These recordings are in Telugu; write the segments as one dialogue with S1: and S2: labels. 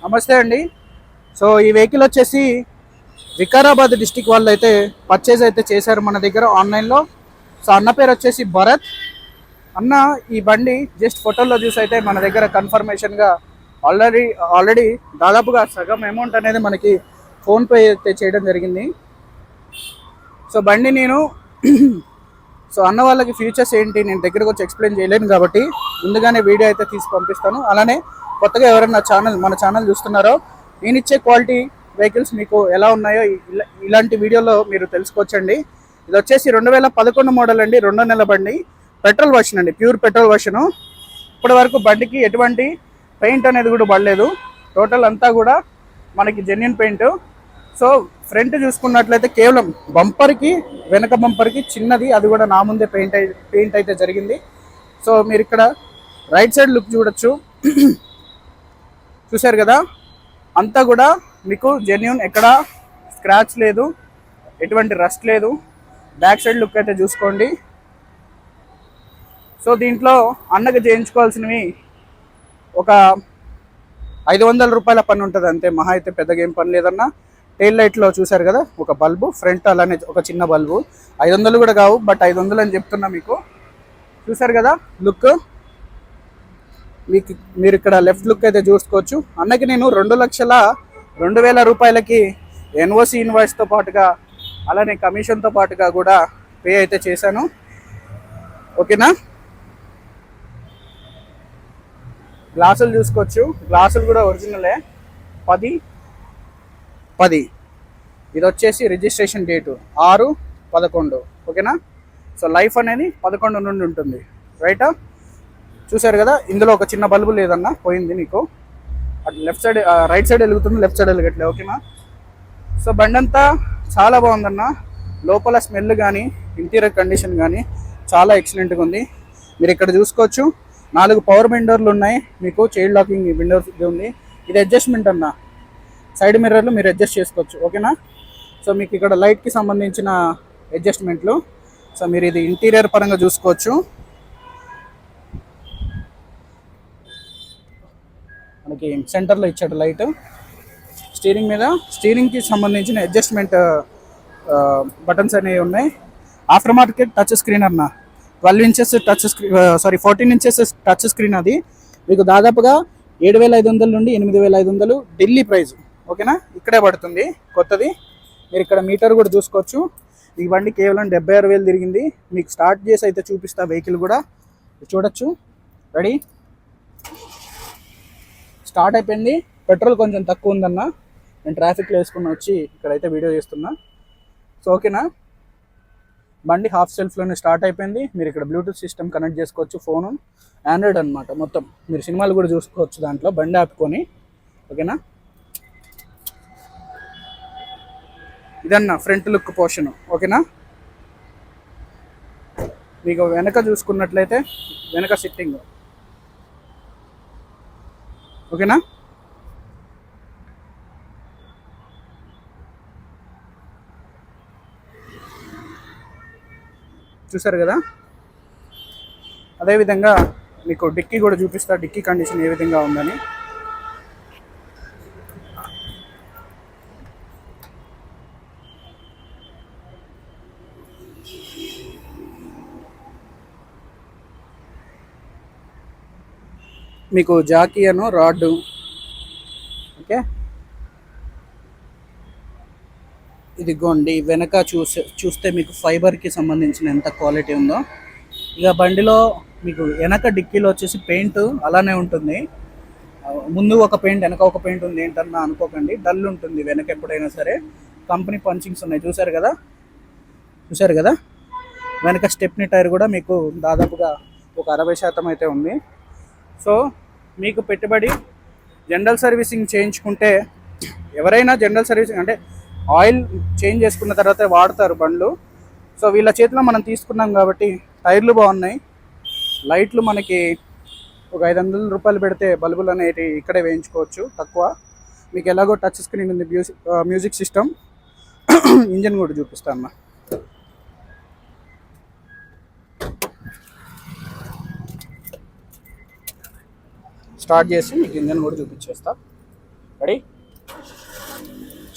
S1: నమస్తే అండి. సో ఈ వెహికల్ వచ్చేసి వికారాబాద్ డిస్టిక్ వాళ్ళు అయితే పర్చేజ్ అయితే చేశారు మన దగ్గర ఆన్లైన్లో. సో అన్న పేరు వచ్చేసి భరత్ అన్న. ఈ బండి జస్ట్ ఫోటోలో చూసి అయితే మన దగ్గర కన్ఫర్మేషన్గా ఆల్రెడీ దాదాపుగా సగం అమౌంట్ అనేది మనకి ఫోన్పే అయితే చేయడం జరిగింది. సో బండి నేను సో అన్న వాళ్ళకి ఫీచర్స్ ఏంటి నేను దగ్గరకు వచ్చి ఎక్స్ప్లెయిన్ చేయలేను కాబట్టి ముందుగానే వీడియో అయితే తీసి పంపిస్తాను. అలానే కొత్తగా ఎవరైనా మన ఛానల్ చూస్తున్నారో నేను ఇచ్చే క్వాలిటీ వెహికల్స్ మీకు ఎలా ఉన్నాయో ఇలాంటి వీడియోలో మీరు తెలుసుకోవచ్చండి. ఇది వచ్చేసి 2011 మోడల్ అండి, 2వ నెల బండి, పెట్రోల్ వర్షన్ అండి, ప్యూర్ పెట్రోల్ వర్షను. ఇప్పటి వరకు బండికి ఎటువంటి పెయింట్ అనేది కూడా పడలేదు. టోటల్ అంతా కూడా మనకి జెన్యున్ పెయింట్. సో ఫ్రంట్ చూసుకున్నట్లయితే కేవలం బంపర్కి, వెనక బంపర్కి చిన్నది, అది కూడా నా ముందే పెయింట్ అయితే జరిగింది. సో మీరు ఇక్కడ రైట్ సైడ్ లుక్ చూడొచ్చు. చూశారు కదా, అంతా కూడా మీకు జెన్యున్, ఎక్కడ స్క్రాచ్ లేదు, ఎటువంటి రస్ట్ లేదు. బ్యాక్ సైడ్ లుక్ అయితే చూసుకోండి. సో దీంట్లో అన్నకు చేయించుకోవాల్సినవి ఒక 500 రూపాయల పని ఉంటుంది అంతే, మహా అయితే పెద్దగా ఏం పని లేదన్నా. టెయిల్ లైట్లో చూశారు కదా ఒక బల్బు, ఫ్రంట్ అలానే ఒక చిన్న బల్బు. 500 కూడా కావు, బట్ 500 అని చెప్తున్నా మీకు. చూశారు కదా లుక్. మీరు ఇక్కడ లెఫ్ట్ లుక్ అయితే చూసుకోవచ్చు. అన్నకి నేను 2,02,000 రూపాయలకి ఎన్ఓసి ఇన్వాయిస్తో పాటుగా అలానే కమిషన్తో పాటుగా కూడా పే అయితే చేశాను. ఓకేనా. గ్లాసులు చూసుకోవచ్చు, గ్లాసులు కూడా ఒరిజినలే. 10/10. ఇది వచ్చేసి రిజిస్ట్రేషన్ డేటు 6/11. ఓకేనా. సో లైఫ్ అనేది 11 నుండి ఉంటుంది, రైటా. చూశారు కదా, ఇందులో ఒక చిన్న బల్బు లేదన్నా, పోయింది మీకు. అటు లెఫ్ట్ సైడ్, రైట్ సైడ్ వెలుగుతుంది, లెఫ్ట్ సైడ్ వెలగట్లే. ఓకేనా. సో బండి అంతా చాలా బాగుందన్న. లోపల స్మెల్ కానీ ఇంటీరియర్ కండిషన్ కానీ చాలా ఎక్సలెంట్గా ఉంది. మీరు ఇక్కడ చూసుకోవచ్చు, 4 పవర్ విండోర్లు ఉన్నాయి మీకు. చైల్డ్ లాకింగ్ విండోస్ ఉంది. ఇది అడ్జస్ట్మెంట్ అన్న, సైడ్ మిర్రర్లు మీరు అడ్జస్ట్ చేసుకోవచ్చు. ఓకేనా. సో మీకు ఇక్కడ లైట్కి సంబంధించిన అడ్జస్ట్మెంట్లు. సో మీరు ఇది ఇంటీరియర్ పరంగా చూసుకోవచ్చు. మనకి సెంటర్లో ఇచ్చాడు లైట్. స్టీరింగ్కి సంబంధించిన అడ్జస్ట్మెంట్ బటన్స్ అనేవి ఉన్నాయి. ఆఫ్టర్ మార్కెట్ టచ్ స్క్రీన్ అన్న, 12 inches touch screen, 14 inches touch screen. అది మీకు దాదాపుగా 7,500 నుండి 8,500 ఢిల్లీ ప్రైస్. ఓకేనా. ఇక్కడే పడుతుంది కొత్తది. మీరు ఇక్కడ మీటర్ కూడా చూసుకోవచ్చు. ఈ బండి కేవలం 76,000 తిరిగింది. మీకు స్టార్ట్ చేసి అయితే చూపిస్తా వెహికల్ కూడా చూడొచ్చు. రెడీ, స్టార్ట్ అయిపోయింది. పెట్రోల్ కొంచెం తక్కువ ఉందన్న, నేను ట్రాఫిక్లో వేసుకుని వచ్చి ఇక్కడైతే వీడియో చేస్తున్నా. సో ఓకేనా. బండి హాఫ్ సెల్ఫ్లోనే స్టార్ట్ అయిపోయింది. మీరు ఇక్కడ బ్లూటూత్ సిస్టమ్ కనెక్ట్ చేసుకోవచ్చు. ఫోను ఆండ్రాయిడ్ అనమాట మొత్తం. మీరు సినిమాలు కూడా చూసుకోవచ్చు దాంట్లో బండి ఆపుకొని. ఓకేనా. ఇదన్న ఫ్రంట్ లుక్ పోర్షన్. ఓకేనా. మీకు వెనక చూసుకున్నట్లయితే వెనక సిట్టింగ్. ఓకేనా. చూసారు కదా. అదేవిధంగా మీకు డిక్కీ కూడా చూపిస్తా, డిక్కీ కండిషన్ ఏ విధంగా ఉందని. మీకు జాకీ అను రాడ్. ఓకే. ఇదిగోండి వెనక చూస్తే మీకు ఫైబర్కి సంబంధించిన ఎంత క్వాలిటీ ఉందో. ఇక బండిలో మీకు వెనక డిక్కీలో వచ్చేసి పెయింట్ అలానే ఉంటుంది. ముందు ఒక పెయింట్, వెనక ఒక పెయింట్ ఉంది ఏంటన్నా అనుకోకండి, డల్ ఉంటుంది వెనక ఎప్పుడైనా సరే. కంపెనీ పంచింగ్స్ ఉన్నాయి, చూసారు కదా. వెనక స్టెప్నీ టైర్ కూడా మీకు దాదాపుగా ఒక 60% అయితే ఉంది. సో మీకు పెట్టుబడి జనరల్ సర్వీసింగ్ చేయించుకుంటే, ఎవరైనా జనరల్ సర్వీసింగ్ అంటే ఆయిల్ చేంజ్ చేసుకున్న తర్వాత వాడతారు బండ్లు. సో వీళ్ళ చేతిలో మనం తీసుకున్నాం కాబట్టి టైర్లు బాగున్నాయి. లైట్లు మనకి ఒక 500 రూపాయలు పెడితే బల్బులు అనేవి ఇక్కడే వేయించుకోవచ్చు తక్కువ. మీకు ఎలాగో టచ్ స్క్రీన్ ఉంది, మ్యూజిక్ సిస్టమ్. ఇంజన్ కూడా చూపిస్తాను అన్న. స్టార్ట్ చేసి మీకు ఇంజన్ కూడా చూపించేస్తా. రెడీ,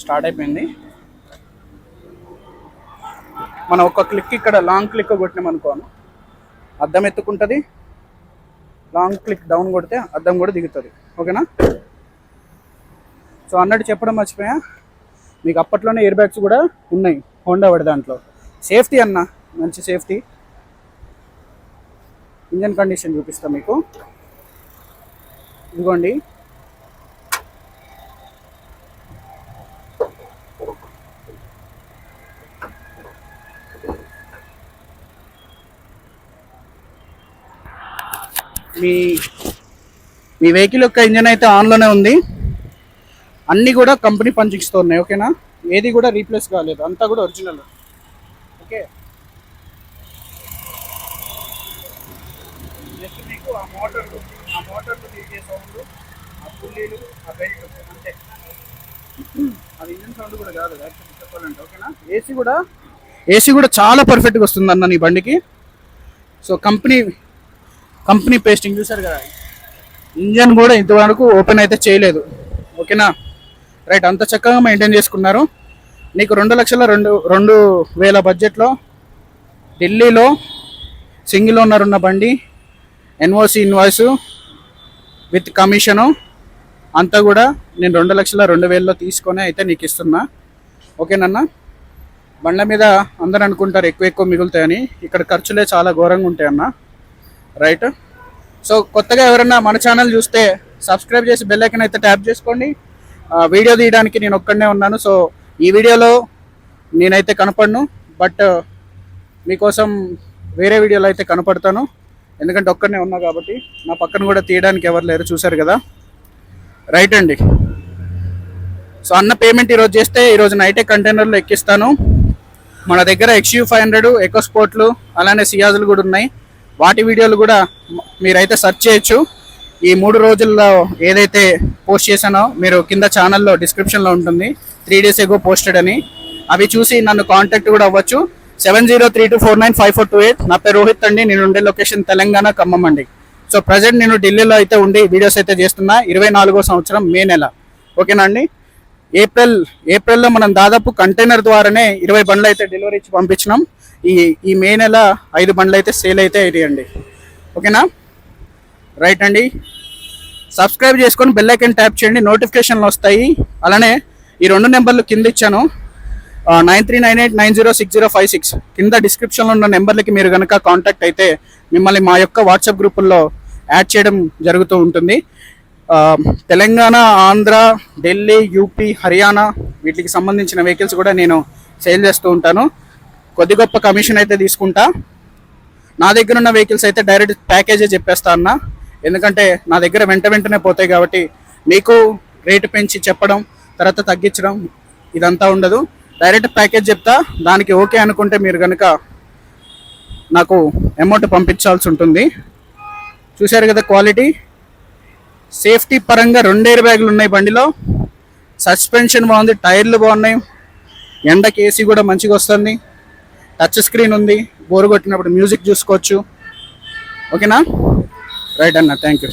S1: స్టార్ట్ అయిపోయింది. మనం ఒక క్లిక్ ఇక్కడ లాంగ్ క్లిక్ కొట్టినాం అనుకోను, అద్దం ఎత్తుకుంటుంది. లాంగ్ క్లిక్ డౌన్ కొడితే అద్దం కూడా దిగుతుంది. ఓకేనా? సో అన్నట్టు చెప్పడం మర్చిపోయా, మీకు అప్పట్లోనే ఎయిర్ బ్యాగ్స్ కూడా ఉన్నాయి హోండా వాడి దాంట్లో. సేఫ్టీ అన్న, మంచి సేఫ్టీ. ఇంజన్ కండిషన్ చూపిస్తాం మీకు. ఇదిగోండి, మీ వెహికల్ యొక్క ఇంజన్ అయితే ఆన్లోనే ఉంది. అన్నీ కూడా కంపెనీ పంచిక్స్తో ఉన్నాయి. ఓకేనా? ఏది కూడా రీప్లేస్ కాలేదు, అంతా కూడా ఒరిజినల్. ఓకే, జస్ట్ మీకు ఆ మోటార్లు తిరిగే సౌండ్, ఆ పుల్లీలు, ఆ బెల్ట్ అంతే. అది ఇంజన్ సౌండ్ కూడా కాదు యాక్చువల్లీ చెప్పాలంటే. ఓకేనా? ఏసీ కూడా చాలా పర్ఫెక్ట్గా వస్తుంది అన్న నీ బండికి. సో కంపెనీ పేస్టింగ్ చూసారు కదా, ఇంజన్ కూడా ఇంతవరకు ఓపెన్ అయితే చేయలేదు. ఓకేనా? రైట్, అంత చక్కగా మెయింటైన్ చేసుకున్నారు. నీకు 2,02,000 బడ్జెట్లో ఢిల్లీలో సింగిల్ ఓనర్ ఉన్న బండి, ఎన్ఓసి ఇన్వాయిస్ విత్ కమిషను అంతా కూడా నేను 2,02,000లో తీసుకొని అయితే నీకు ఇస్తున్నా. ఓకేనన్నా? బండ్ల మీద అందరూ అనుకుంటారు ఎక్కువ మిగులుతాయని, ఇక్కడ ఖర్చులే చాలా ఘోరంగా ఉంటాయి అన్న. రైట్. సో కొత్తగా ఎవరైనా మన ఛానల్ చూస్తే సబ్స్క్రైబ్ చేసి బెల్ ఐకాన్ అయితే ట్యాప్ చేసుకోండి. వీడియో తీయడానికి నేను ఒక్కడనే ఉన్నాను. సో ఈ వీడియోలో నేనైతే కనపడను, బట్ మీకోసం వేరే వీడియోలో అయితే కనపడతాను. ఎందుకంటే ఒక్కడనే ఉన్నా కాబట్టి, నా పక్కన కూడా తీయడానికి ఎవరు లేరు, చూసారు కదా. రైట్ అండి. సో అన్న పేమెంట్ ఈరోజు చేస్తే ఈరోజు నైటే కంటైనర్లో ఎక్కిస్తాను. మన దగ్గర XU500 ఎకో స్పోర్ట్లు అలానే సియాజులు కూడా ఉన్నాయి. వాటి వీడియోలు కూడా మీరైతే సెర్చ్ చేయొచ్చు. ఈ 3 రోజుల్లో ఏదైతే పోస్ట్ చేశానో మీరు కింద ఛానల్లో డిస్క్రిప్షన్లో ఉంటుంది, 3 days ago పోస్టెడ్ అని. అవి చూసి నన్ను కాంటాక్ట్ కూడా అవ్వచ్చు. 7032495428. నా పేరు రోహిత్ అండి. నేను ఉండే లొకేషన్ తెలంగాణ, ఖమ్మం అండి. సో ప్రజెంట్ నేను ఢిల్లీలో అయితే ఉండి వీడియోస్ అయితే చేస్తున్నా. 24వ సంవత్సరం మే నెల. ఓకేనా అండి? ఏప్రిల్లో మనం దాదాపు కంటైనర్ ద్వారానే 20 బండ్లు అయితే డెలివరీ ఇచ్చి పంపించినాం. ఈ మే నెల 5 బండ్లు అయితే సేల్ అయితే అయ్యాయండి. ఓకేనా? రైట్ అండి. సబ్స్క్రైబ్ చేసుకొని బెల్ ఐకాన్ ట్యాప్ చేయండి, నోటిఫికేషన్లు వస్తాయి. అలానే ఈ 2 నెంబర్లు కింద ఇచ్చాను, 9398906056. కింద డిస్క్రిప్షన్లో ఉన్న నెంబర్లకి మీరు కనుక కాంటాక్ట్ అయితే మిమ్మల్ని మా యొక్క వాట్సాప్ గ్రూపుల్లో యాడ్ చేయడం జరుగుతూ ఉంటుంది. తెలంగాణ, ఆంధ్ర, ఢిల్లీ, యూపీ, హర్యానా వీటికి సంబంధించిన వెహికల్స్ కూడా నేను సేల్ చేస్తూ ఉంటాను. కొద్ది గొప్ప కమిషన్ అయితే తీసుకుంటా. నా దగ్గర ఉన్న వెహికల్స్ అయితే డైరెక్ట్ ప్యాకేజే చెప్పేస్తా అన్న, ఎందుకంటే నా దగ్గర వెంటనే పోతాయి కాబట్టి మీకు రేటు పెంచి చెప్పడం తర్వాత తగ్గించడం ఇదంతా ఉండదు. డైరెక్ట్ ప్యాకేజ్ చెప్తా, దానికి ఓకే అనుకుంటే మీరు కనుక నాకు అమౌంట్ పంపించాల్సి ఉంటుంది. చూశారు కదా క్వాలిటీ. సేఫ్టీ పరంగా 2 ఎయిర్ బ్యాగులు ఉన్నాయి బండిలో. సస్పెన్షన్ బాగుంది, టైర్లు బాగున్నాయి, ఎండకి ఏసీ కూడా మంచిగా వస్తుంది, టచ్ స్క్రీన్ ఉంది, బోర్ కొట్టినప్పుడు మ్యూజిక్ చూసుకోవచ్చు. ఓకేనా? రైట్ అన్న, థ్యాంక్ యూ.